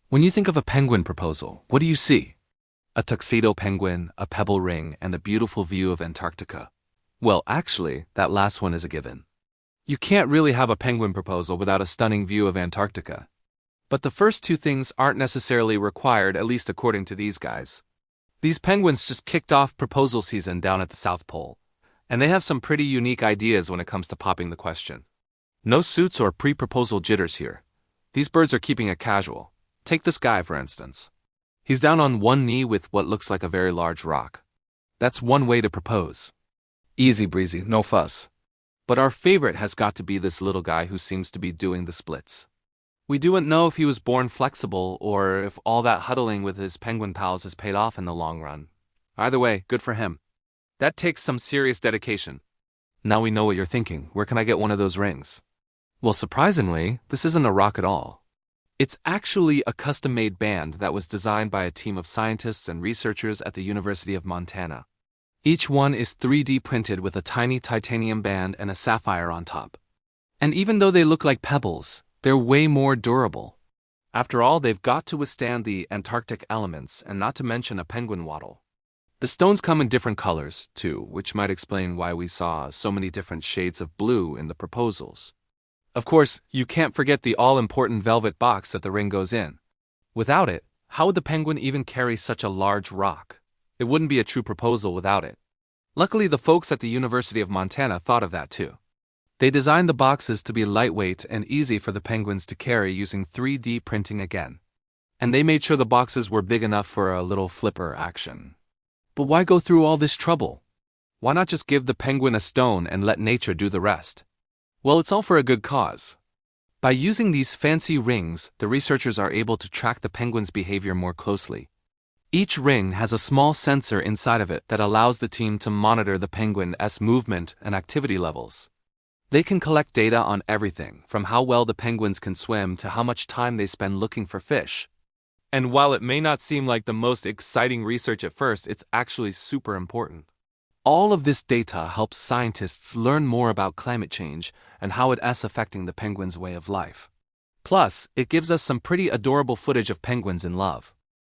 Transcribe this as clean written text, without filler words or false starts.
When you think of a penguin proposal, what do you see? A tuxedo penguin, a pebble ring, and a beautiful view of Antarctica. Well, actually, that last one is a given. You can't really have a penguin proposal without a stunning view of Antarctica. But the first two things aren't necessarily required, at least according to these guys. These penguins just kicked off proposal season down at the South Pole, and they have some pretty unique ideas when it comes to popping the question. No suits or pre-proposal jitters here. These birds are keeping it casual. Take this guy, for instance. He's down on one knee with what looks like a very large rock. That's one way to propose. Easy breezy, no fuss. But our favorite has got to be this little guy who seems to be doing the splits. We don't know if he was born flexible or if all that huddling with his penguin pals has paid off in the long run. Either way, good for him. That takes some serious dedication. Now we know what you're thinking. Where can I get one of those rings? Well, surprisingly, this isn't a rock at all. It's actually a custom-made band that was designed by a team of scientists and researchers at the University of Montana. Each one is 3D printed with a tiny titanium band and a sapphire on top. And even though they look like pebbles, they're way more durable. After all, they've got to withstand the Antarctic elements, and not to mention a penguin waddle. The stones come in different colors, too, which might explain why we saw so many different shades of blue in the proposals. Of course, you can't forget the all-important velvet box that the ring goes in. Without it, how would the penguin even carry such a large rock? It wouldn't be a true proposal without it. Luckily, the folks at the University of Montana thought of that too. They designed the boxes to be lightweight and easy for the penguins to carry using 3D printing again. And they made sure the boxes were big enough for a little flipper action. But why go through all this trouble? Why not just give the penguin a stone and let nature do the rest? Well, it's all for a good cause. By using these fancy rings, the researchers are able to track the penguin's behavior more closely. Each ring has a small sensor inside of it that allows the team to monitor the penguin's movement and activity levels. They can collect data on everything, from how well the penguins can swim to how much time they spend looking for fish. And while it may not seem like the most exciting research at first, it's actually super important. All of this data helps scientists learn more about climate change and how it is affecting the penguin's way of life. Plus, it gives us some pretty adorable footage of penguins in love.